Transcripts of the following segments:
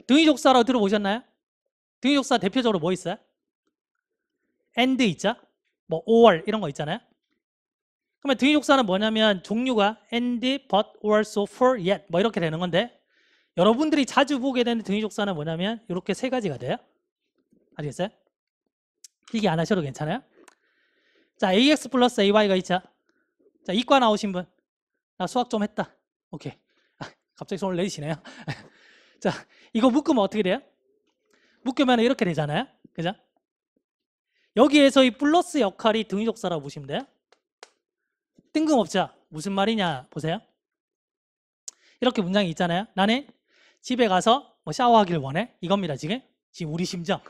등위족사라고 들어보셨나요? 등위족사 대표적으로 뭐 있어요? and 있죠? 뭐 or 이런 거 있잖아요. 그러면 등위족사는 뭐냐면 종류가 and, but, or, so, for, yet 뭐 이렇게 되는 건데 여러분들이 자주 보게 되는 등위족사는 뭐냐면 이렇게 세 가지가 돼요. 아시겠어요? 필기 안 하셔도 괜찮아요. 자, ax 플러스 ay가 있죠. 자, 이과 나오신 분. 나 수학 좀 했다. 오케이. 갑자기 손을 내리시네요. 자, 이거 묶으면 어떻게 돼요? 묶으면 이렇게 되잖아요. 그죠? 여기에서 이 플러스 역할이 등위족사라고 보시면 돼요. 뜬금없죠? 무슨 말이냐 보세요. 이렇게 문장이 있잖아요. 나는 집에 가서 뭐 샤워하길 원해. 이겁니다. 지금 우리 심정.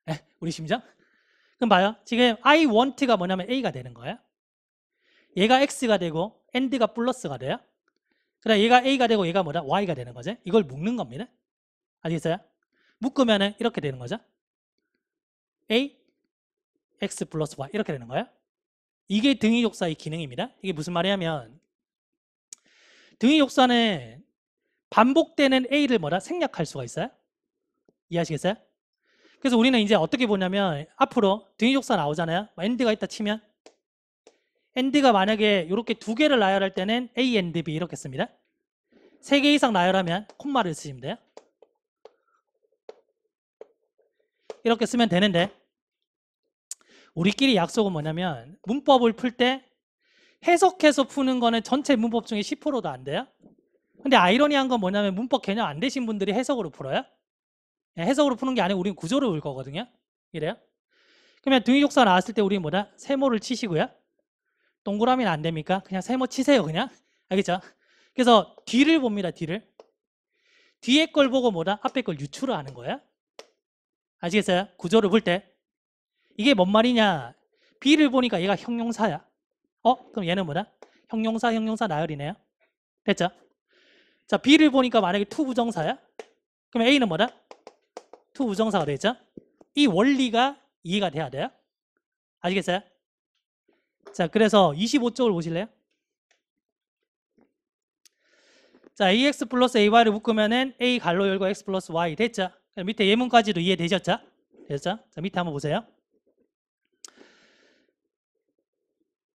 네, 우리 심정. 그럼 봐요. 지금 I want가 뭐냐면 A가 되는 거예요. 얘가 X가 되고 and가 플러스가 돼요. 그다음 얘가 A가 되고 얘가 뭐다? Y가 되는 거죠. 이걸 묶는 겁니다. 아시겠어요? 묶으면은 이렇게 되는 거죠. A, X 플러스 Y 이렇게 되는 거예요. 이게 등위족사의 기능입니다. 이게 무슨 말이냐면 등위족사는 반복되는 A를 뭐다? 생략할 수가 있어요. 이해하시겠어요? 그래서 우리는 이제 어떻게 보냐면 앞으로 등위족사 나오잖아요. and가 있다 치면 and가 만약에 이렇게 두 개를 나열할 때는 A and B 이렇게 씁니다. 세 개 이상 나열하면 콤마를 쓰시면 돼요. 이렇게 쓰면 되는데 우리끼리 약속은 뭐냐면 문법을 풀 때 해석해서 푸는 거는 전체 문법 중에 10%도 안 돼요. 근데 아이러니한 건 뭐냐면 문법 개념 안 되신 분들이 해석으로 풀어요. 해석으로 푸는 게 아니고 우리는 구조를 볼 거거든요. 이래요. 그러면 등위족사 나왔을 때 우리는 뭐다? 세모를 치시고요. 동그라미는 안 됩니까? 그냥 세모 치세요. 그냥. 알겠죠? 그래서 뒤를 봅니다. 뒤를. 뒤에 걸 보고 뭐다? 앞에 걸 유추를 하는 거예요. 아시겠어요? 구조를 볼 때. 이게 뭔 말이냐? B를 보니까 얘가 형용사야. 그럼 얘는 뭐다? 형용사 나열이네요. 됐죠? 자, B를 보니까 만약에 to 부정사야? 그럼 A는 뭐다? to 부정사가 되겠죠? 이 원리가 이해가 돼야 돼요. 아시겠어요? 자, 그래서 25쪽을 보실래요? 자, ax 플러스 ay를 묶으면은 a 갈로 열고 x 플러스 y 됐죠? 밑에 예문까지도 이해되셨죠? 됐죠? 자, 밑에 한번 보세요.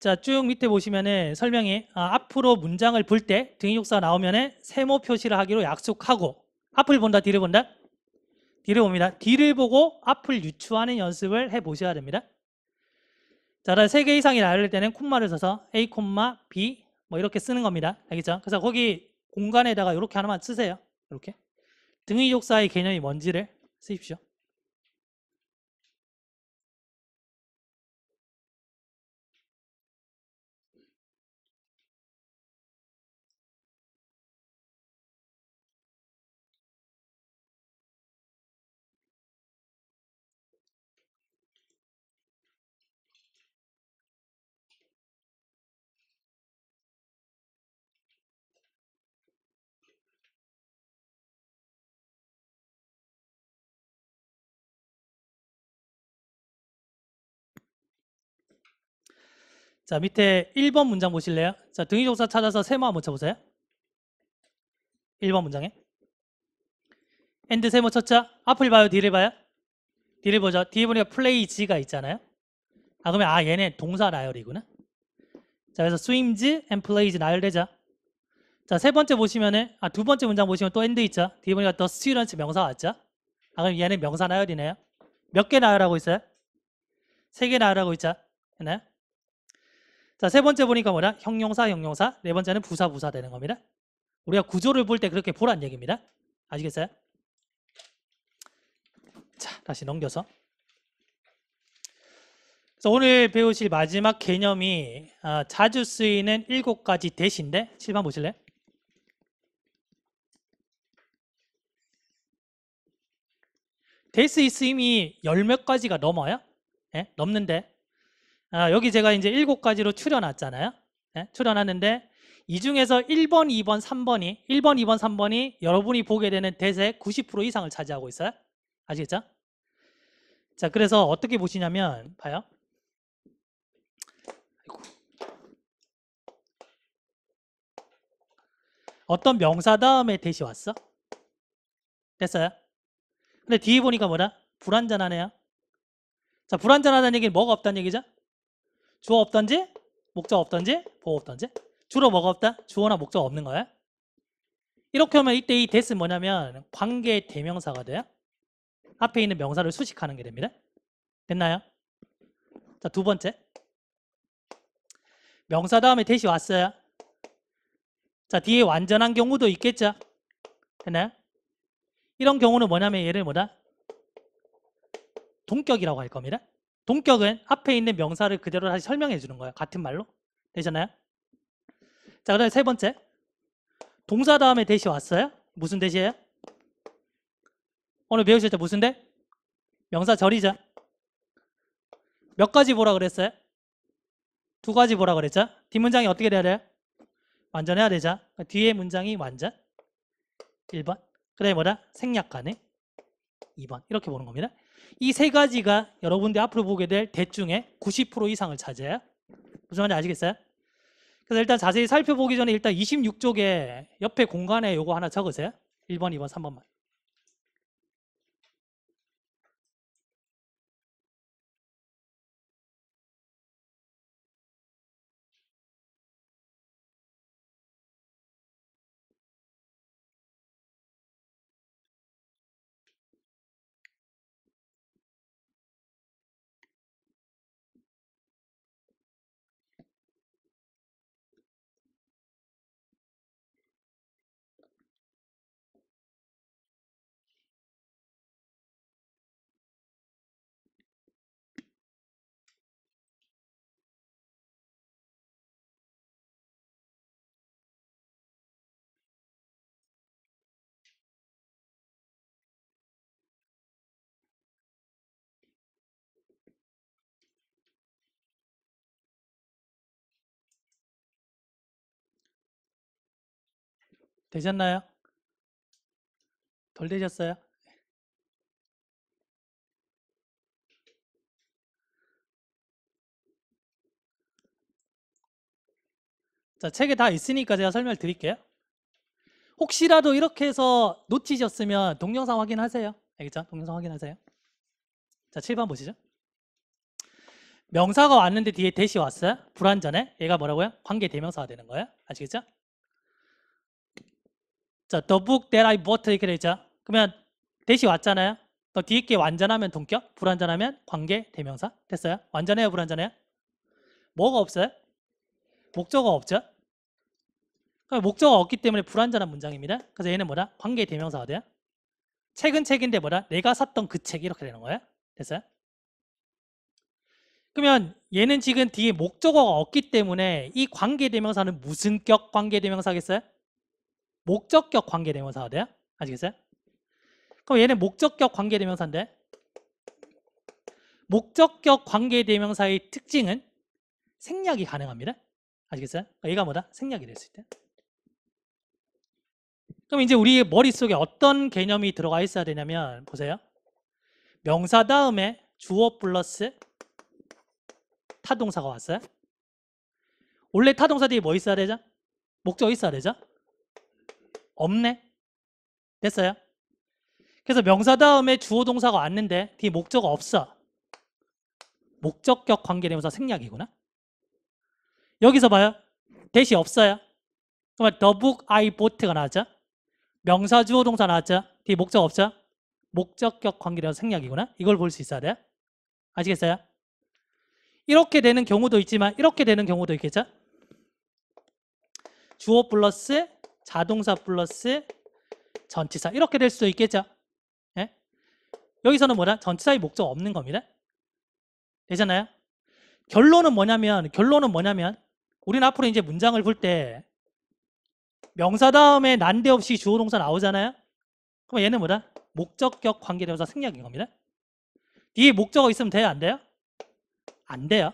자, 쭉 밑에 보시면은 설명이 앞으로 문장을 볼 때 등위족사 나오면은 세모 표시를 하기로 약속하고 앞을 본다, 뒤를 본다? 뒤를 봅니다. 뒤를 보고 앞을 유추하는 연습을 해 보셔야 됩니다. 자, 세 개 이상이 나열될 때는 콤마를 써서 a, b 뭐 이렇게 쓰는 겁니다. 알겠죠? 그래서 거기 공간에다가 이렇게 하나만 쓰세요. 이렇게 등위족사의 개념이 뭔지를 쓰십시오. 자, 밑에 1번 문장 보실래요? 자, 등위족사 찾아서 세모 한번 쳐보세요. 1번 문장에 and 세모 쳤죠? 앞을 봐요, 뒤를 봐요? 뒤를 보죠. 뒤에 보니까 plays가 있잖아요. 그러면 얘네 동사 나열이구나. 자, 그래서 swims and plays 나열되죠. 자, 세 번째 보시면은 두 번째 문장 보시면 또 and 있죠. 뒤에 보니까 the students 명사 왔죠. 그럼 얘는 명사 나열이네요. 몇 개 나열하고 있어요? 3개 나열하고 있죠. 했나요? 자, 세 번째 보니까 뭐냐? 형용사. 네 번째는 부사 되는 겁니다. 우리가 구조를 볼 때 그렇게 보란 얘기입니다. 아시겠어요? 자, 다시 넘겨서. 그래서 오늘 배우실 마지막 개념이 자주 쓰이는 7가지 대시인데 7번 보실래요? 대시 쓰임이 10몇 가지가 넘어요. 예? 넘는데 여기 제가 이제 7가지로 추려놨잖아요. 예? 추려놨는데 이 중에서 1번, 2번, 3번이 1번, 2번, 3번이 여러분이 보게 되는 대세의 90% 이상을 차지하고 있어요. 아시겠죠? 자, 그래서 어떻게 보시냐면 봐요. 어떤 명사 다음에 대시 왔어? 됐어요? 근데 뒤에 보니까 뭐다? 불완전하네요. 자, 불완전하다는 얘기는 뭐가 없다는 얘기죠? 주어 없던지, 목적 없던지, 보어 없던지. 주로 뭐가 없다? 주어나 목적 없는 거야. 이렇게 하면 이때 이 that은 뭐냐면 관계 대명사가 돼요. 앞에 있는 명사를 수식하는 게 됩니다. 됐나요? 자, 두 번째. 명사 다음에 that이 왔어요. 자, 뒤에 완전한 경우도 있겠죠? 됐나요? 이런 경우는 뭐냐면 얘를 뭐다? 동격이라고 할 겁니다. 동격은 앞에 있는 명사를 그대로 다시 설명해 주는 거예요. 같은 말로. 되셨나요? 자, 그 다음에 세 번째. 동사 다음에 that이 왔어요. 무슨 that이에요? 오늘 배우셨죠? 무슨 that? 명사 절이죠. 몇 가지 보라 그랬어요? 두 가지 보라 그랬죠? 뒷문장이 어떻게 돼야 돼요? 완전해야 되죠. 뒤에 문장이 완전 1번. 그 다음에 뭐다? 생략하네 2번. 이렇게 보는 겁니다. 이 세 가지가 여러분들 앞으로 보게 될 that 중에 90% 이상을 차지해요. 무슨 말인지 아시겠어요? 그래서 일단 자세히 살펴보기 전에 일단 26쪽에 옆에 공간에 요거 하나 적으세요. 1번, 2번, 3번만. 되셨나요? 덜 되셨어요? 자, 책에 다 있으니까 제가 설명을 드릴게요. 혹시라도 이렇게 해서 놓치셨으면 동영상 확인하세요. 알겠죠? 동영상 확인하세요. 자, 7번 보시죠. 명사가 왔는데 뒤에 that이 왔어요. 불완전해. 얘가 뭐라고요? 관계 대명사가 되는 거예요. 아시겠죠? 자, the book that I bought 이렇게 돼 있죠. 그러면 that이 왔잖아요. 또 뒤에 게 완전하면 동격, 불완전하면 관계 대명사. 됐어요? 완전해요, 불완전해요? 뭐가 없어요? 목적어가 없죠. 그럼 목적어가 없기 때문에 불완전한 문장입니다. 그래서 얘는 뭐다? 관계 대명사가 돼요. 책은 책인데 뭐다? 내가 샀던 그 책 이렇게 되는 거예요. 됐어요? 그러면 얘는 지금 뒤에 목적어가 없기 때문에 이 관계대명사는 무슨 격 관계대명사겠어요? 목적격 관계대명사가 돼요? 아시겠어요? 그럼 얘는 목적격 관계대명사인데 목적격 관계대명사의 특징은 생략이 가능합니다. 아시겠어요? 얘가 뭐다? 생략이 될 수 있대. 그럼 이제 우리 머릿속에 어떤 개념이 들어가 있어야 되냐면 보세요. 명사 다음에 주어 플러스 타동사가 왔어요. 원래 타동사 뒤에 뭐 있어야 되죠? 목적어 있어야 되죠? 없네. 됐어요? 그래서 명사 다음에 주어 동사가 왔는데 뒤에 목적어 없어. 목적격 관계대명사 생략이구나. 여기서 봐요. that이 없어요. 그러면 the book I bought가 나왔죠? 명사 주어 동사 나왔죠? 뒤에 목적 없죠? 목적격 관계대명사 생략이구나. 이걸 볼 수 있어야 돼요. 아시겠어요? 이렇게 되는 경우도 있지만 이렇게 되는 경우도 있겠죠? 주어 플러스 자동사 플러스 전치사 이렇게 될 수도 있겠죠? 예? 여기서는 뭐다? 전치사의 목적 없는 겁니다. 되잖아요? 결론은 뭐냐면 우리는 앞으로 이제 문장을 볼 때 명사 다음에 난데없이 주어 동사 나오잖아요? 그럼 얘는 뭐다? 목적격 관계대명사 생략인 겁니다. 뒤에 목적어 있으면 돼요? 안 돼요? 안 돼요.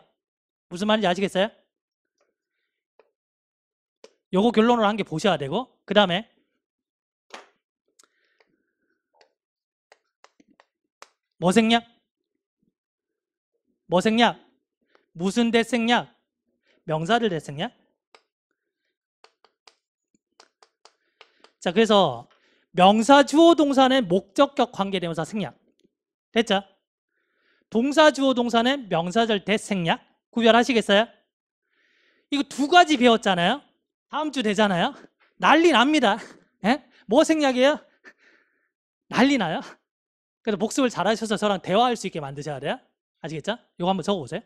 무슨 말인지 아시겠어요? 요거 결론으로 한 개 보셔야 되고 그 다음에 뭐 생략? 뭐 생략? 무슨 대 생략? 명사들 대 생략? 자, 그래서 명사, 주어, 동사는 목적격 관계대명사 생략. 됐죠? 동사, 주어, 동사는 명사절 대 생략. 구별하시겠어요? 이거 두 가지 배웠잖아요. 다음 주 되잖아요. 난리 납니다. 예? 뭐 생략이에요? 난리 나요. 그래서 복습을 잘 하셔서 저랑 대화할 수 있게 만드셔야 돼요. 아시겠죠? 이거 한번 적어보세요.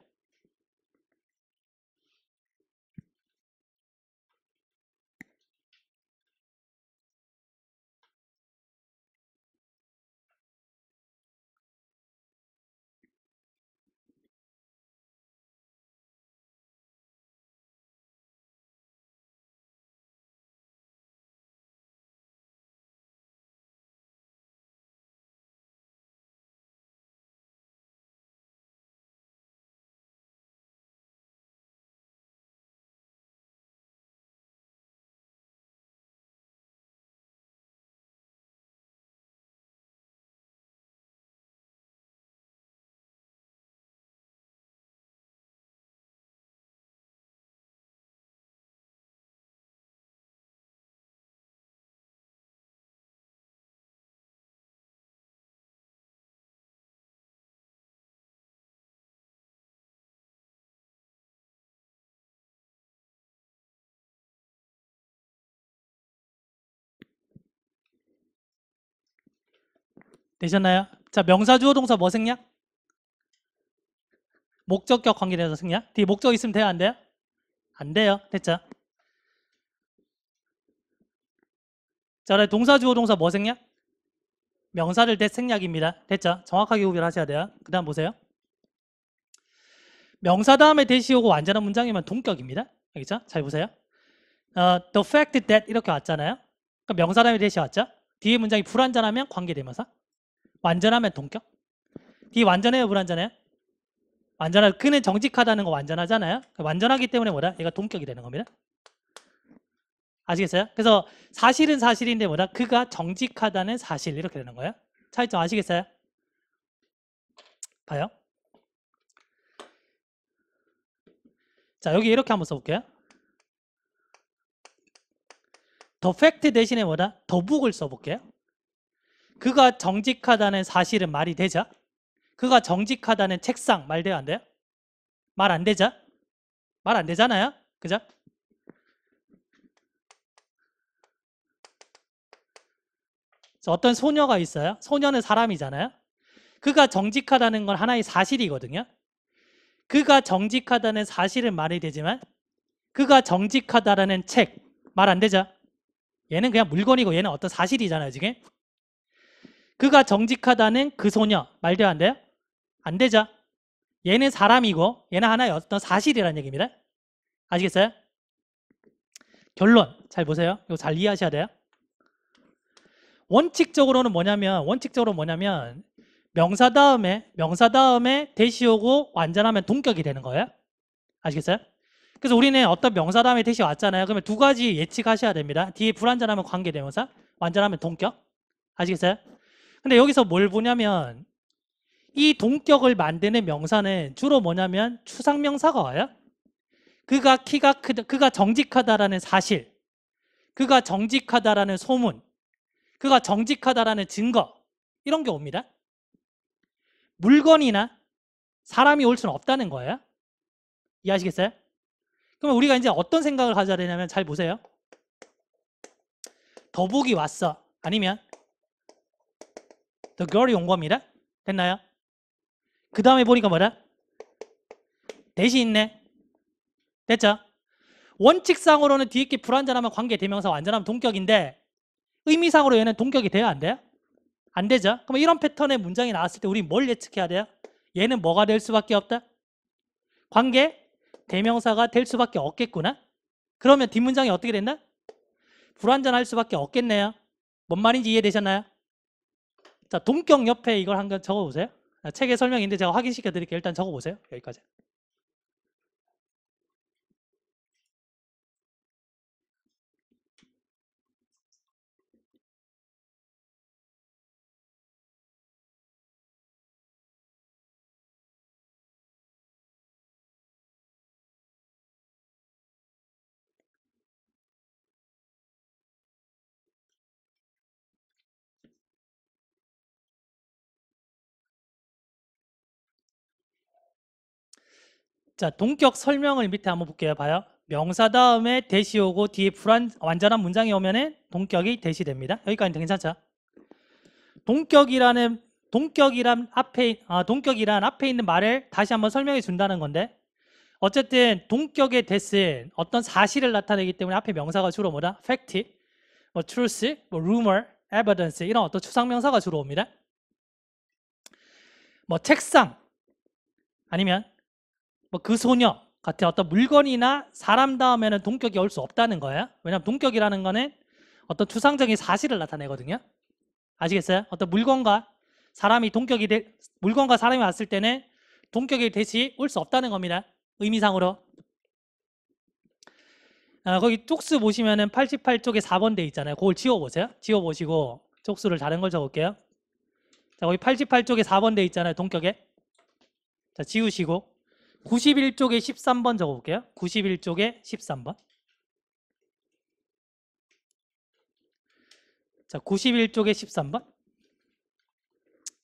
되셨나요? 자, 명사, 주어, 동사 뭐 생략? 목적격 관계대명사 생략. 뒤에 목적 있으면 돼요? 안 돼요? 안 돼요. 됐죠? 자, 그래 동사, 주어, 동사 뭐 생략? 명사를 대 생략입니다. 됐죠? 정확하게 구별하셔야 돼요. 그 다음 보세요. 명사 다음에 대시 오고 완전한 문장이면 동격입니다. 알겠죠? 잘 보세요. The fact that 이렇게 왔잖아요. 그럼 명사 다음에 대시 왔죠? 뒤에 문장이 불완전하면 관계대명사. 완전하면 동격. 뒤에 완전해요, 불완전해요? 완전한 그는 정직하다는 거 완전하잖아요. 완전하기 때문에 뭐다? 얘가 동격이 되는 겁니다. 아시겠어요? 그래서 사실은 사실인데 뭐다? 그가 정직하다는 사실 이렇게 되는 거예요. 차이점 아시겠어요? 봐요. 자, 여기 이렇게 한번 써볼게요. 더 팩트 대신에 뭐다? 더북을 써볼게요. 그가 정직하다는 사실은 말이 되죠? 그가 정직하다는 책상 말 돼요? 안 돼요? 말 안 되죠? 말 안 되잖아요? 그죠? 어떤 소녀가 있어요. 소녀는 사람이잖아요. 그가 정직하다는 건 하나의 사실이거든요. 그가 정직하다는 사실은 말이 되지만 그가 정직하다라는 책 말 안 되죠? 얘는 그냥 물건이고 얘는 어떤 사실이잖아요. 지금 그가 정직하다는 그 소녀 말 돼요? 안 돼요? 안 되죠? 얘는 사람이고 얘는 하나의 어떤 사실이라는 얘기입니다. 아시겠어요? 결론 잘 보세요. 이거 잘 이해하셔야 돼요. 원칙적으로는 뭐냐면 명사 다음에 대시 오고 완전하면 동격이 되는 거예요. 아시겠어요? 그래서 우리는 어떤 명사 다음에 대시 왔잖아요. 그러면 두 가지 예측하셔야 됩니다. 뒤에 불완전하면 관계대명사, 완전하면 동격. 아시겠어요? 근데 여기서 뭘 보냐면 이 동격을 만드는 명사는 주로 뭐냐면 추상명사가 와요. 그가 키가 크다, 그가 정직하다라는 사실, 그가 정직하다라는 소문, 그가 정직하다라는 증거 이런 게 옵니다. 물건이나 사람이 올 수는 없다는 거예요. 이해하시겠어요? 그러면 우리가 이제 어떤 생각을 가져야 되냐면 잘 보세요. 더북이 왔어. 아니면 the girl이 온 겁니다. 됐나요? 그 다음에 보니까 뭐다? 대시 있네. 됐죠? 원칙상으로는 뒤에 게 불완전하면 관계 대명사 완전하면 동격인데 의미상으로 얘는 동격이 돼야 안 돼요? 안 되죠? 그럼 이런 패턴의 문장이 나왔을 때 우리 뭘 예측해야 돼요? 얘는 뭐가 될 수밖에 없다? 관계 대명사가 될 수밖에 없겠구나. 그러면 뒷문장이 어떻게 된다? 불완전할 수밖에 없겠네요. 뭔 말인지 이해되셨나요? 자, 동격 옆에 이걸 한번 적어보세요. 책의 설명인데 제가 확인시켜 드릴게요. 일단 적어보세요. 여기까지. 자, 동격 설명을 밑에 한번 볼게요. 봐요. 명사 다음에 대시 오고 뒤에 완전한 문장이 오면은 동격이 대시됩니다. 여기까지 괜찮죠? 동격이란 앞에 있는 말을 다시 한번 설명해 준다는 건데, 어쨌든 동격의 대스는 어떤 사실을 나타내기 때문에 앞에 명사가 주로 뭐다? fact, 뭐 truth, 뭐 rumor, evidence 이런 어떤 추상명사가 주로 옵니다. 뭐 책상 아니면 뭐 그 소녀 같은 어떤 물건이나 사람 다음에는 동격이 올 수 없다는 거예요. 왜냐하면 동격이라는 거는 어떤 추상적인 사실을 나타내거든요. 아시겠어요? 어떤 물건과 사람이 왔을 때는 동격이 대시 올 수 없다는 겁니다. 의미상으로. 거기 쪽수 보시면은 88쪽에 4번 돼 있잖아요. 그걸 지워보세요. 지워보시고 쪽수를 다른 걸 적을게요. 자, 거기 88쪽에 4번 돼 있잖아요. 동격에. 자, 지우시고 91쪽에 13번 적어볼게요. 91쪽에 13번. 자, 91쪽에 13번.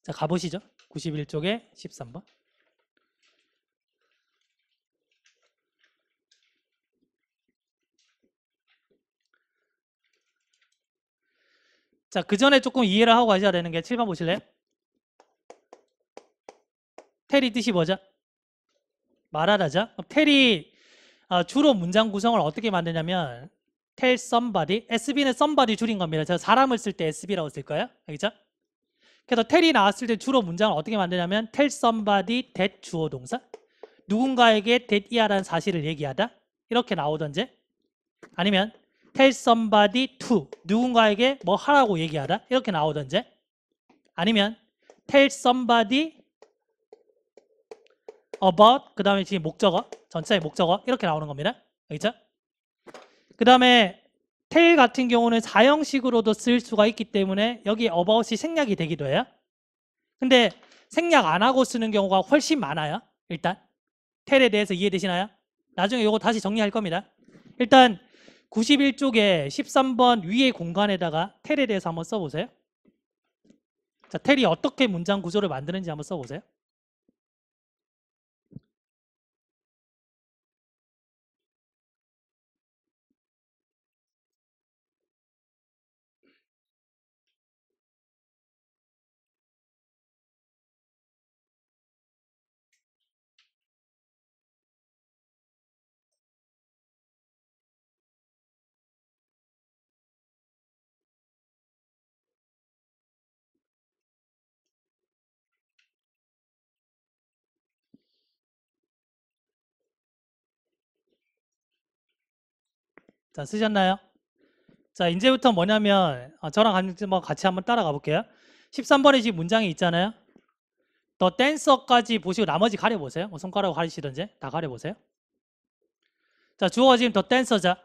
자, 가보시죠. 91쪽에 13번. 자, 그 전에 조금 이해를 하고 가셔야 되는 게 7번 보실래요? 텔이 뜻이 뭐죠? 말하다죠. 텔이 주로 문장 구성을 어떻게 만드냐면 tell somebody, SB는 somebody 줄인 겁니다. 제가 사람을 쓸 때 SB라고 쓸 거예요. 알겠죠? 그래서 텔이 나왔을 때 주로 문장을 어떻게 만드냐면 tell somebody that 주어 동사, 누군가에게 that이라는 사실을 얘기하다 이렇게 나오던지, 아니면 tell somebody to, 누군가에게 뭐 하라고 얘기하다 이렇게 나오던지, 아니면 tell somebody about, 그 다음에 지금 목적어, 전체의 목적어 이렇게 나오는 겁니다. 알겠죠? 그 다음에 tell 같은 경우는 사형식으로도 쓸 수가 있기 때문에 여기 about이 생략이 되기도 해요. 근데 생략 안 하고 쓰는 경우가 훨씬 많아요. 일단 tell에 대해서 이해되시나요? 나중에 이거 다시 정리할 겁니다. 일단 91쪽에 13번 위의 공간에다가 tell에 대해서 한번 써보세요. 자, tell이 어떻게 문장 구조를 만드는지 한번 써보세요. 자, 쓰셨나요? 자, 이제부터 뭐냐면 저랑 같이 한번 따라가 볼게요. 13번에 지금 문장이 있잖아요. 더 댄서까지 보시고 나머지 가려보세요. 뭐 손가락으로 가리시든지 다 가려보세요. 자, 주어가 지금 더 댄서자.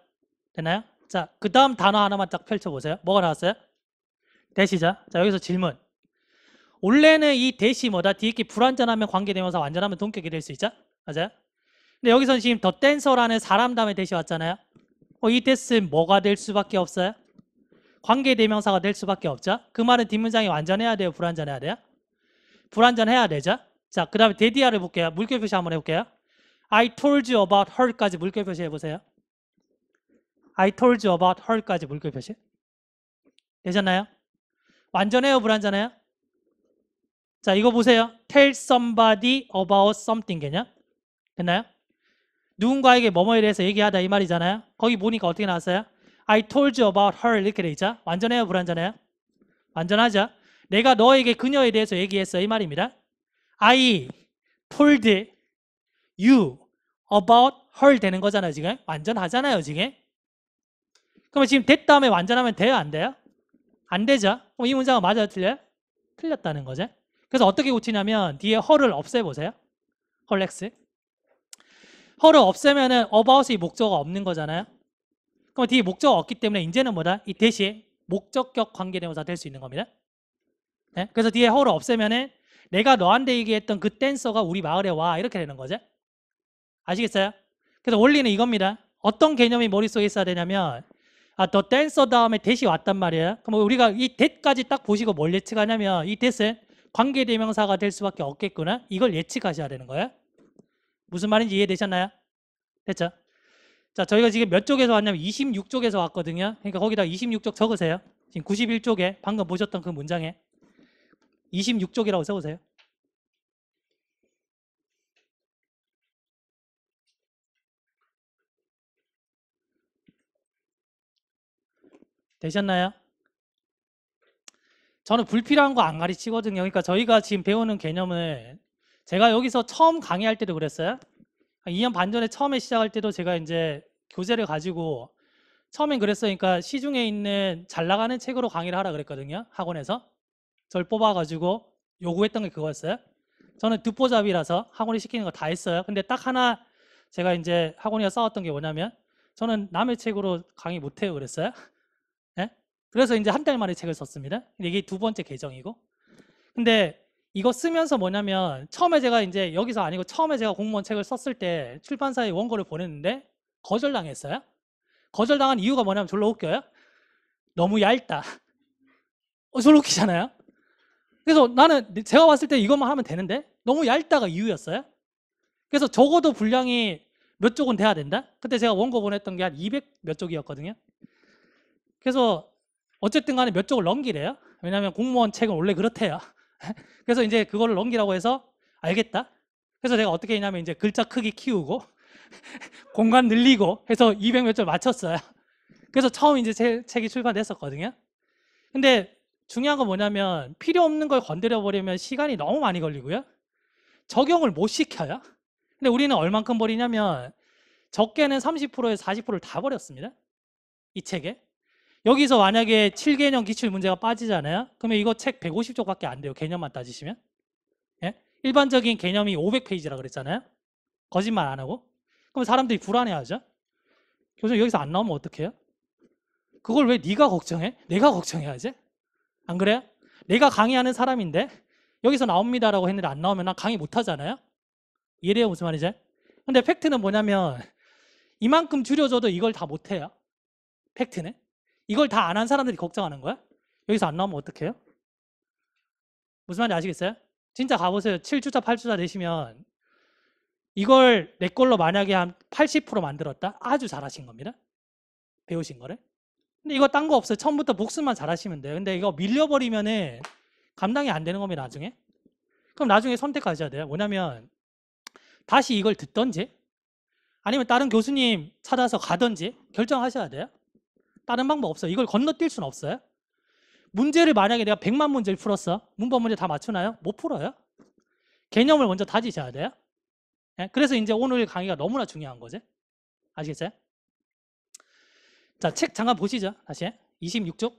됐나요? 자, 그 다음 단어 하나만 딱 펼쳐보세요. 뭐가 나왔어요? 대시자. 자, 여기서 질문. 원래는 이 대시 뭐다? 뒤에 게 불완전하면 관계대명사, 완전하면 동격이 될 수 있죠? 맞아요? 근데 여기서는 지금 더 댄서라는 사람 다음에 대시 왔잖아요. 이 대스는 뭐가 될 수밖에 없어요? 관계대명사가 될 수밖에 없죠. 그 말은 뒷문장이 완전해야 돼요? 불완전해야 돼요? 불완전해야 되죠. 자, 그 다음에 데디아를 볼게요. 물결 표시 한번 해볼게요. I told you about her까지 물결 표시 해보세요. I told you about her까지 물결 표시 되셨나요? 완전해요? 불완전해요? 자, 이거 보세요. Tell somebody about something 개념 됐나요? 누군가에게 뭐뭐에 대해서 얘기하다 이 말이잖아요. 거기 보니까 어떻게 나왔어요? I told you about her 이렇게 돼 있죠. 완전해요? 불완전해요? 완전하죠. 내가 너에게 그녀에 대해서 얘기했어 이 말입니다. I told you about her 되는 거잖아요. 지금 완전하잖아요. 지금. 그러면 지금 됐다음에 완전하면 돼요? 안 돼요? 안 되죠. 그럼 이 문장은 맞아요? 틀려요? 틀렸다는 거죠. 그래서 어떻게 고치냐면 뒤에 her를 없애보세요. her x. her를 없애면은 about이 목적어가 없는 거잖아요. 그럼 뒤에 목적어가 없기 때문에 이제는 뭐다? 이 대시 목적격 관계대명사 될 수 있는 겁니다. 네? 그래서 뒤에 her를 없애면은 내가 너한테 얘기했던 그 댄서가 우리 마을에 와 이렇게 되는 거죠. 아시겠어요? 그래서 원리는 이겁니다. 어떤 개념이 머릿속에 있어야 되냐면 더 댄서 다음에 대시 왔단 말이에요. 그럼 우리가 이 that까지 딱 보시고 뭘 예측하냐면 이 that은 관계대명사가 될 수밖에 없겠구나. 이걸 예측하셔야 되는 거예요. 무슨 말인지 이해되셨나요? 됐죠? 자, 저희가 지금 몇 쪽에서 왔냐면 26쪽에서 왔거든요. 그러니까 거기다 26쪽 적으세요. 지금 91쪽에 방금 보셨던 그 문장에 26쪽이라고 적으세요. 되셨나요? 저는 불필요한 거 안 가르치거든요. 그러니까 저희가 지금 배우는 개념을 제가 여기서 처음 강의할 때도 그랬어요. 2년 반 전에 처음에 시작할 때도 제가 이제 교재를 가지고 처음엔 그랬어요. 그러니까 시중에 있는 잘 나가는 책으로 강의를 하라 그랬거든요. 학원에서. 저를 뽑아가지고 요구했던 게 그거였어요. 저는 듣보잡이라서 학원이 시키는 거 다 했어요. 근데 딱 하나 제가 이제 학원이와 싸웠던 게 뭐냐면 저는 남의 책으로 강의 못해요 그랬어요. 예? 그래서 이제 한 달 만에 책을 썼습니다. 근데 이게 두 번째 계정이고. 근데 이거 쓰면서 뭐냐면 처음에 제가 이제 여기서 아니고 처음에 제가 공무원 책을 썼을 때 출판사에 원고를 보냈는데 거절당했어요. 거절당한 이유가 뭐냐면 졸로 웃겨요. 너무 얇다. 졸로 웃기잖아요. 그래서 나는 제가 봤을 때 이것만 하면 되는데 너무 얇다가 이유였어요. 그래서 적어도 분량이 몇 쪽은 돼야 된다. 그때 제가 원고 보냈던 게 한 200 몇 쪽이었거든요. 그래서 어쨌든 간에 몇 쪽을 넘기래요. 왜냐하면 공무원 책은 원래 그렇대요. 그래서 이제 그거를 넘기라고 해서 알겠다. 그래서 제가 어떻게 했냐면 이제 글자 크기 키우고 공간 늘리고 해서 200 몇 줄 맞췄어요. 그래서 처음 이제 책이 출판됐었거든요. 근데 중요한 건 뭐냐면 필요 없는 걸 건드려 버리면 시간이 너무 많이 걸리고요. 적용을 못 시켜요. 근데 우리는 얼만큼 버리냐면 적게는 30%에서 40%를 다 버렸습니다. 이 책에. 여기서 만약에 7개년 기출 문제가 빠지잖아요. 그러면 이거 책 150쪽밖에 안 돼요. 개념만 따지시면. 예? 일반적인 개념이 500페이지라 그랬잖아요. 거짓말 안 하고. 그럼 사람들이 불안해하죠. 교수님 여기서 안 나오면 어떡해요? 그걸 왜 네가 걱정해? 내가 걱정해야지. 안 그래요? 내가 강의하는 사람인데 여기서 나옵니다라고 했는데 안 나오면 난 강의 못 하잖아요. 이해돼요? 무슨 말이지? 근데 팩트는 뭐냐면 이만큼 줄여줘도 이걸 다 못 해요. 팩트는. 이걸 다 안 한 사람들이 걱정하는 거야? 여기서 안 나오면 어떡해요? 무슨 말인지 아시겠어요? 진짜 가보세요. 7주차, 8주차 되시면 이걸 내 걸로 만약에 한 80% 만들었다? 아주 잘하신 겁니다. 배우신 거를. 근데 이거 딴 거 없어요. 처음부터 복습만 잘하시면 돼요. 근데 이거 밀려버리면은 감당이 안 되는 겁니다. 나중에. 그럼 나중에 선택하셔야 돼요. 뭐냐면 다시 이걸 듣던지 아니면 다른 교수님 찾아서 가든지 결정하셔야 돼요. 다른 방법 없어요. 이걸 건너뛸 수는 없어요. 문제를 만약에 내가 100만 문제를 풀었어. 문법 문제 다 맞추나요? 못 풀어요. 개념을 먼저 다지셔야 돼요. 예? 그래서 이제 오늘 강의가 너무나 중요한 거지. 아시겠어요? 자, 책 잠깐 보시죠. 다시 26쪽.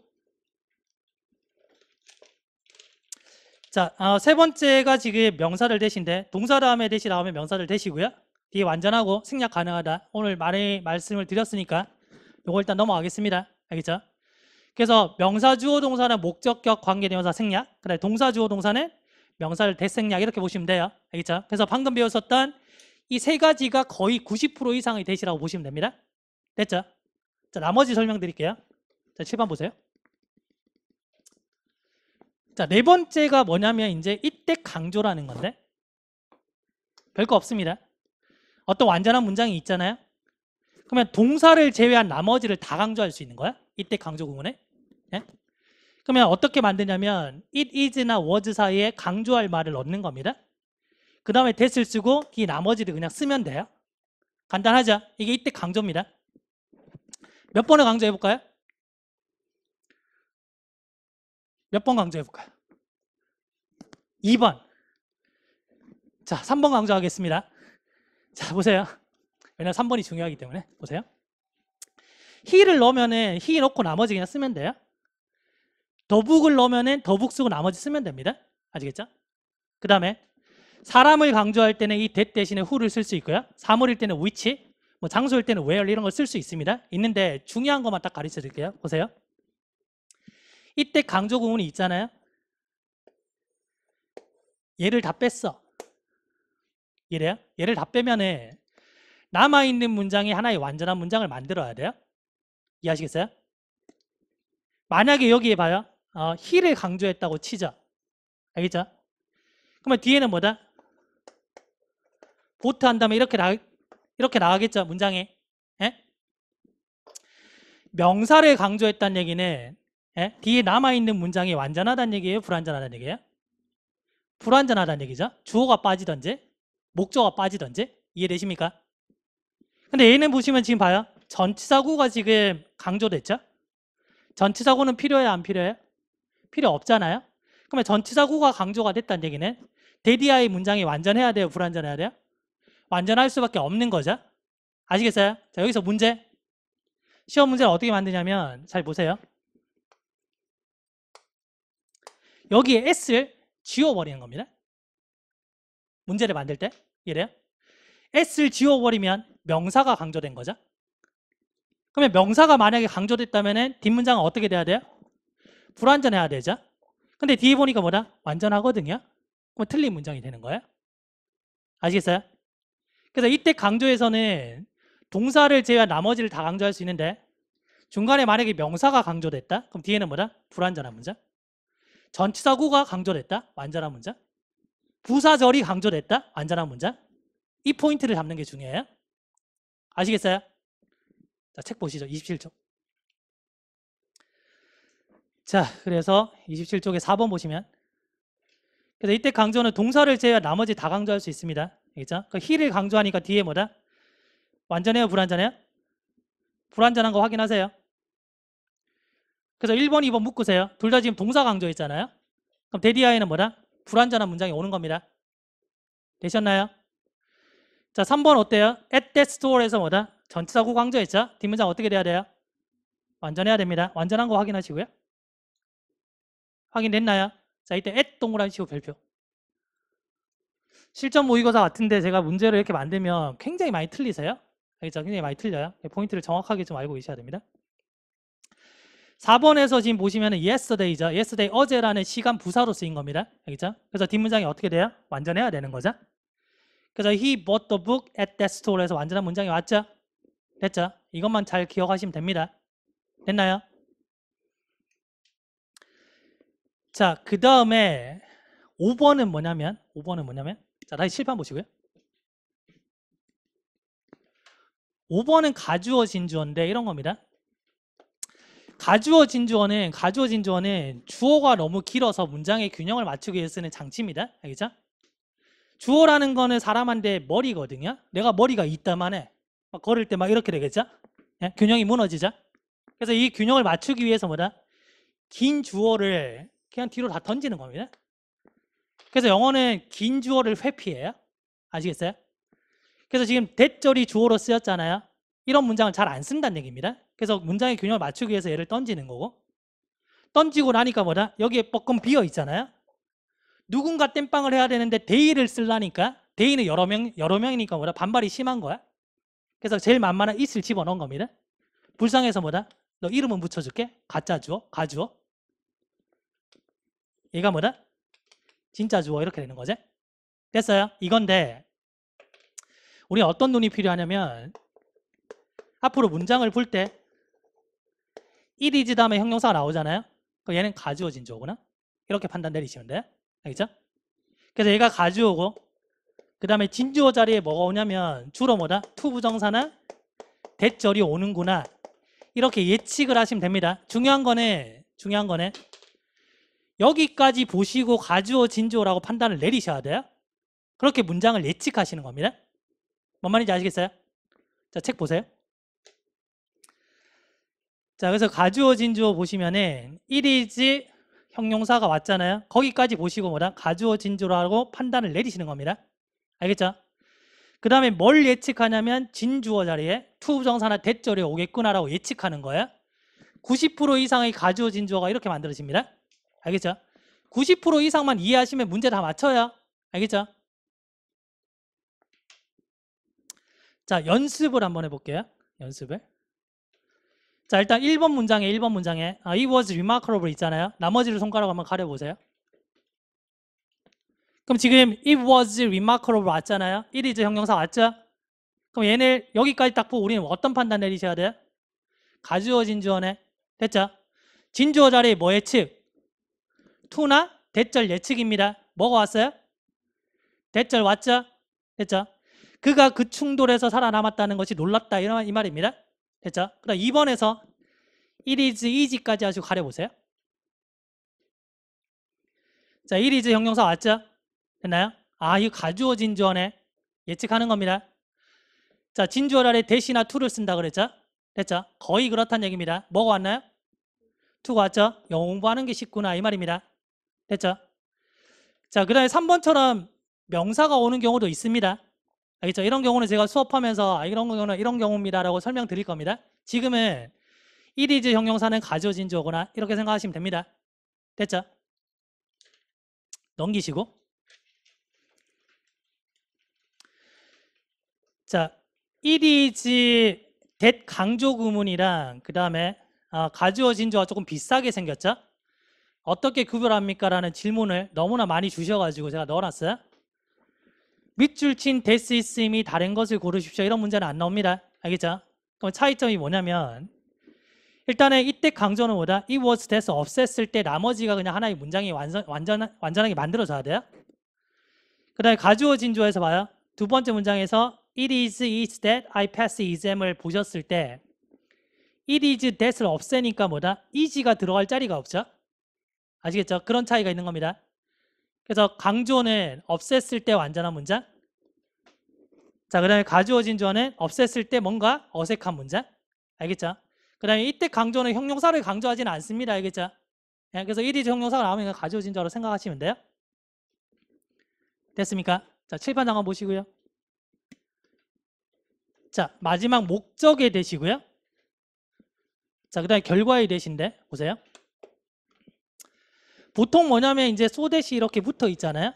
자, 세 번째가 지금 명사를 대신데 동사 다음에 대시 나오면 명사를 대시고요. 뒤에 완전하고 생략 가능하다. 오늘 많이 말씀을 드렸으니까 이거 일단 넘어가겠습니다. 알겠죠? 그래서 명사 주어 동사는 목적격 관계대명사 생략, 그다음에 동사 주어 동사는 명사를 대생략 이렇게 보시면 돼요. 알겠죠? 그래서 방금 배웠었던 이 세 가지가 거의 90% 이상의 대시라고 보시면 됩니다. 됐죠? 자, 나머지 설명드릴게요. 자, 7번 보세요. 자, 네 번째가 뭐냐면 이제 이때 강조라는 건데 별거 없습니다. 어떤 완전한 문장이 있잖아요. 그러면 동사를 제외한 나머지를 다 강조할 수 있는 거야? 이때 강조 구문에. 예? 그러면 어떻게 만드냐면 it is나 was 사이에 강조할 말을 넣는 겁니다. 그 다음에 that을 쓰고 이 나머지를 그냥 쓰면 돼요. 간단하죠? 이게 이때 강조입니다. 몇 번을 강조해 볼까요? 몇 번 강조해 볼까요? 2번. 자, 3번 강조하겠습니다. 자, 보세요. 왜냐면 3번이 중요하기 때문에. 보세요. he를 넣으면은 he 넣고 나머지 그냥 쓰면 돼요. 더북을 넣으면은 더북 쓰고 나머지 쓰면 됩니다. 아시겠죠? 그 다음에 사람을 강조할 때는 이 that 대신에 who를 쓸 수 있고요. 사물일 때는 which, 뭐 장소일 때는 where 이런 걸 쓸 수 있습니다. 있는데 중요한 것만 딱 가르쳐 드릴게요. 보세요. 이때 강조 구문이 있잖아요. 얘를 다 뺐어. 이래요? 얘를 다 빼면은 남아있는 문장이 하나의 완전한 문장을 만들어야 돼요. 이해하시겠어요? 만약에 여기에 봐요. he를 강조했다고 치죠. 알겠죠? 그러면 뒤에는 뭐다? 보트 한 다음에 이렇게 나가겠죠, 문장이. 예? 명사를 강조했다는 얘기는 예? 뒤에 남아있는 문장이 완전하다는 얘기예요, 불완전하다는 얘기예요? 불완전하다는 얘기죠. 주어가 빠지든지 목적어가 빠지든지. 이해되십니까? 근데 얘는 보시면 지금 봐요. 전치사구가 지금 강조됐죠? 전치사구는 필요해요, 안 필요해요? 필요 없잖아요. 그러면 전치사구가 강조가 됐다는 얘기는 데디아의 문장이 완전해야 돼요, 불완전해야 돼요? 완전할 수밖에 없는 거죠. 아시겠어요? 자, 여기서 문제. 시험 문제를 어떻게 만드냐면 잘 보세요. 여기에 s를 지워버리는 겁니다. 문제를 만들 때. 이래요? s를 지워버리면 명사가 강조된 거죠. 그러면 명사가 만약에 강조됐다면 뒷문장은 어떻게 돼야 돼요? 불완전해야 되죠. 근데 뒤에 보니까 뭐다? 완전하거든요. 그럼 틀린 문장이 되는 거예요. 아시겠어요? 그래서 이때 강조에서는 동사를 제외한 나머지를 다 강조할 수 있는데 중간에 만약에 명사가 강조됐다? 그럼 뒤에는 뭐다? 불완전한 문장. 전치사구가 강조됐다? 완전한 문장. 부사절이 강조됐다? 완전한 문장. 이 포인트를 잡는 게 중요해요. 아시겠어요? 자, 책 보시죠. 27쪽. 자, 그래서 27쪽에 4번 보시면 그래서 이때 강조는 동사를 제외한 나머지 다 강조할 수 있습니다. 알겠죠? 그 he를 강조하니까 뒤에 뭐다? 완전해요? 불완전해요? 불완전한 거 확인하세요. 그래서 1번, 2번 묶으세요. 둘 다 지금 동사 강조했잖아요. 그럼 데디아에는 뭐다? 불완전한 문장이 오는 겁니다. 되셨나요? 자, 3번 어때요? At that store에서 뭐다? 전치사구 강조했죠? 뒷문장 어떻게 돼야 돼요? 완전해야 됩니다. 완전한 거 확인하시고요. 확인됐나요? 자, 이때 at 동그라미 치고 별표. 실전 모의고사 같은데 제가 문제를 이렇게 만들면 굉장히 많이 틀리세요. 알겠죠? 굉장히 많이 틀려요. 포인트를 정확하게 좀 알고 계셔야 됩니다. 4번에서 지금 보시면 yesterday죠. yesterday 어제라는 시간 부사로 쓰인 겁니다. 알겠죠? 그래서 뒷문장이 어떻게 돼요? 완전해야 되는 거죠. 그래서 he bought the book at that store에서 완전한 문장이 왔죠? 됐죠? 이것만 잘 기억하시면 됩니다. 됐나요? 자, 그 다음에 5번은 뭐냐면 자, 다시 칠판 보시고요. 5번은 가주어 진주어인데 이런 겁니다. 가주어 진주어는 주어가 너무 길어서 문장의 균형을 맞추기 위해 쓰는 장치입니다. 알겠죠? 주어라는 거는 사람한테 머리거든요. 내가 머리가 있다만 해. 막 걸을 때 막 이렇게 되겠죠? 예? 균형이 무너지죠? 그래서 이 균형을 맞추기 위해서 뭐다? 긴 주어를 그냥 뒤로 다 던지는 겁니다. 그래서 영어는 긴 주어를 회피해요. 아시겠어요? 그래서 지금 대절이 주어로 쓰였잖아요. 이런 문장을 잘 안 쓴다는 얘기입니다. 그래서 문장의 균형을 맞추기 위해서 얘를 던지는 거고, 던지고 나니까 뭐다? 여기에 뻐끔 비어 있잖아요. 누군가 땜빵을 해야 되는데 데이를 쓰려니까 데이는 여러 명이니까 뭐다? 반발이 심한 거야. 그래서 제일 만만한 it을 집어넣은 겁니다. 불쌍해서 뭐다? 너 이름은 붙여줄게. 가짜 주어, 가주어. 얘가 뭐다? 진짜 주어. 이렇게 되는 거지. 됐어요? 이건데 우리 어떤 눈이 필요하냐면 앞으로 문장을 볼 때 it is 다음에 형용사가 나오잖아요. 그럼 얘는 가주어 진주어구나. 이렇게 판단 내리시면 돼요. 알겠죠? 그래서 얘가 가주어고 그 다음에 진주어 자리에 뭐가 오냐면 주로 뭐다? to 부정사나 대절이 오는구나. 이렇게 예측을 하시면 됩니다. 중요한 거는 여기까지 보시고 가주어 진주어라고 판단을 내리셔야 돼요. 그렇게 문장을 예측하시는 겁니다. 뭔 말인지 아시겠어요? 자, 책 보세요. 자, 그래서 가주어 진주어 보시면은 it is 형용사가 왔잖아요. 거기까지 보시고 뭐다? 가주어 진주어라고 판단을 내리시는 겁니다. 알겠죠? 그 다음에 뭘 예측하냐면 진주어 자리에 to 부정사나 대절이 오겠구나라고 예측하는 거예요. 90% 이상의 가주어 진주어가 이렇게 만들어집니다. 알겠죠? 90% 이상만 이해하시면 문제 다 맞춰요. 알겠죠? 자, 연습을 한번 해볼게요. 연습을. 자, 일단 1번 문장에 it was remarkable 있잖아요. 나머지를 손가락 한번 가려보세요. 그럼 지금 it was remarkable 왔잖아요. it is 형용사 왔죠? 그럼 얘네 여기까지 딱 보고 우리는 어떤 판단 내리셔야 돼요? 가주어 진주어네. 됐죠? 진주어 자리에 뭐 예측? to나 대절 예측입니다. 뭐가 왔어요? 대절 왔죠? 됐죠? 그가 그 충돌에서 살아남았다는 것이 놀랍다 이 말입니다. 됐죠? 그다음 2번에서 it is easy까지 하시고 가려보세요. 자, it is 형용사 왔죠? 됐나요? 아, 이거 가주어 진주어네. 예측하는 겁니다. 자, 진주어 아래 대시나 to를 쓴다 그랬죠? 됐죠? 거의 그렇다는 얘기입니다. 뭐가 왔나요? to가 왔죠? 영어 공부하는 게 쉽구나 이 말입니다. 됐죠? 자, 그 다음에 3번처럼 명사가 오는 경우도 있습니다. 알겠죠? 이런 경우는 제가 수업하면서 이런 경우는 이런 경우입니다 라고 설명드릴 겁니다. 지금은 it is 형용사는 가주어 진주어거나 이렇게 생각하시면 됩니다. 됐죠? 넘기시고. 자, it is that 강조 구문이랑 그 다음에 가주어 진주어가 조금 비싸게 생겼죠? 어떻게 구별합니까? 라는 질문을 너무나 많이 주셔가지고 제가 넣어놨어요. 밑줄 친 that is임이 다른 것을 고르십시오. 이런 문제는 안 나옵니다. 알겠죠? 그럼 차이점이 뭐냐면 일단은 이때 강조는 뭐다? it was that 없앴을 때 나머지가 그냥 하나의 문장이 완전하게 만들어져야 돼요. 그 다음에 가주어 진주어에서 봐요. 두 번째 문장에서 it is that I pass exam을 보셨을 때 it is that을 없애니까 뭐다? is가 들어갈 자리가 없죠? 아시겠죠? 그런 차이가 있는 겁니다. 그래서 강조는 없앴을 때 완전한 문장. 자, 그 다음에 가주어 진주어는 없앴을 때 뭔가 어색한 문장. 알겠죠? 그 다음에 이때 강조는 형용사를 강조하지는 않습니다. 알겠죠? 예, 그래서 it is 형용사가 나오면 가주어 진주어로 생각하시면 돼요. 됐습니까? 자, 칠판 잠깐 보시고요. 자, 마지막 목적의 대시고요. 자, 그 다음에 결과의 대시인데 보세요. 보통 뭐냐면 이제 소댓이 이렇게 붙어 있잖아요.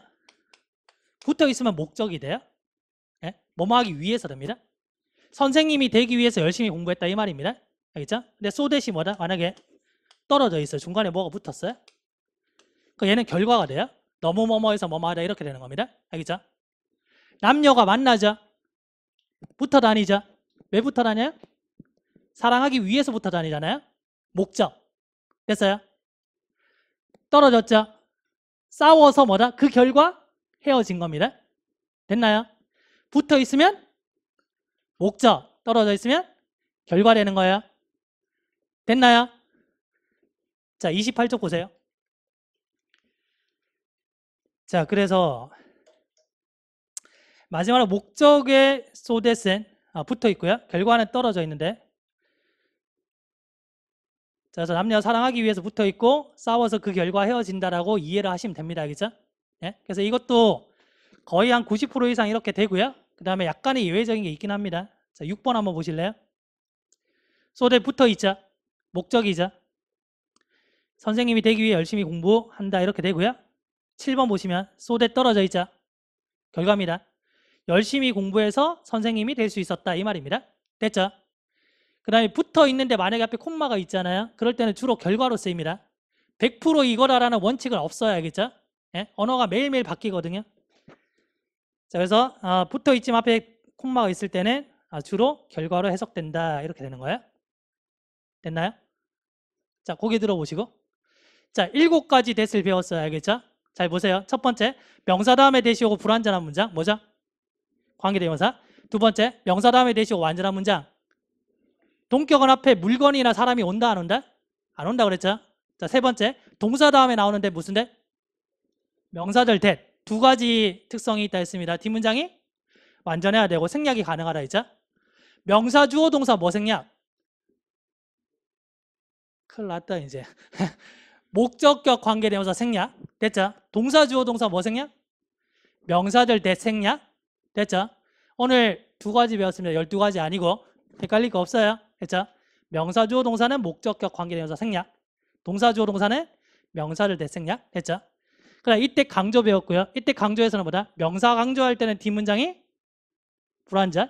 붙어 있으면 목적이 돼요. 예? 뭐뭐 하기 위해서 됩니다. 선생님이 되기 위해서 열심히 공부했다 이 말입니다. 알겠죠? 근데 소댓이 뭐다? 만약에 떨어져 있어요. 중간에 뭐가 붙었어요. 그 얘는 결과가 돼요. 너무 뭐뭐해서 뭐뭐하다 이렇게 되는 겁니다. 알겠죠? 남녀가 만나죠. 붙어 다니죠. 왜 붙어 다녀요? 사랑하기 위해서 붙어 다니잖아요. 목적. 됐어요? 떨어졌죠. 싸워서 뭐다? 그 결과 헤어진 겁니다. 됐나요? 붙어 있으면 목적, 떨어져 있으면 결과 되는 거예요. 됐나요? 자, 28쪽 보세요. 자, 그래서 마지막으로 목적의 소댓은 붙어 있고요. 결과는 떨어져 있는데. 자, 그래서 남녀 사랑하기 위해서 붙어 있고 싸워서 그 결과 헤어진다라고 이해를 하시면 됩니다. 알겠죠? 예? 그래서 이것도 거의 한 90% 이상 이렇게 되고요. 그 다음에 약간의 예외적인 게 있긴 합니다. 자, 6번 한번 보실래요? 소댓 붙어 있죠. 목적이죠. 선생님이 되기 위해 열심히 공부한다 이렇게 되고요. 7번 보시면 소댓 떨어져 있죠. 결과입니다. 열심히 공부해서 선생님이 될 수 있었다 이 말입니다. 됐죠? 그 다음에 붙어 있는데 만약에 앞에 콤마가 있잖아요. 그럴 때는 주로 결과로 쓰입니다. 100% 이거다라는 원칙은 없어요. 알겠죠? 예? 언어가 매일매일 바뀌거든요. 자, 그래서 붙어 있지만 앞에 콤마가 있을 때는 주로 결과로 해석된다 이렇게 되는 거예요. 됐나요? 자, 고개 들어보시고. 자, 7가지 대스를 배웠어요. 알겠죠? 잘 보세요. 첫 번째, 명사 다음에 대시 오고 불완전한 문장. 뭐죠? 관계대명사. 두 번째, 명사 다음에 대시 오고 완전한 문장. 동격은 앞에 물건이나 사람이 온다 안 온다? 안 온다 그랬죠? 자, 세 번째, 동사 다음에 나오는데 무슨 대? 명사절 that. 두 가지 특성이 있다 했습니다. 뒷문장이 완전해야 되고 생략이 가능하다 했죠? 명사 주어 동사 뭐 생략? 큰일 났다 이제. 목적격 관계대명사 생략. 됐죠? 동사 주어 동사 뭐 생략? 명사절 that 생략. 됐죠? 오늘 2가지 배웠습니다. 12가지 아니고 헷갈릴 거 없어요. 됐죠? 명사 주어 동사는 목적격 관계대명사 생략. 동사 주어 동사는 명사절 that 생략. 됐죠? 그럼 이때 강조 배웠고요. 이때 강조에서는 뭐다? 명사 강조할 때는 뒷문장이 불완전.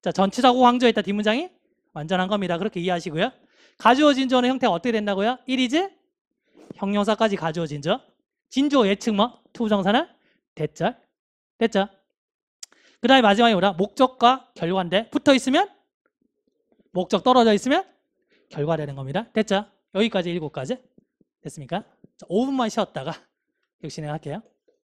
자, 전치사고 강조했다 뒷문장이 완전한 겁니다. 그렇게 이해하시고요. 가주어 진주어는 형태가 어떻게 된다고요? 1이지 형용사까지 가주어 진주어. 진주어 예측 뭐? 투부정사는 대절. 됐죠? 그 다음에 마지막에 뭐다? 목적과 결과인데 붙어 있으면 목적, 떨어져 있으면 결과 되는 겁니다. 됐죠? 여기까지 7가지 됐습니까? 자, 5분만 쉬었다가 역시 진행할게요.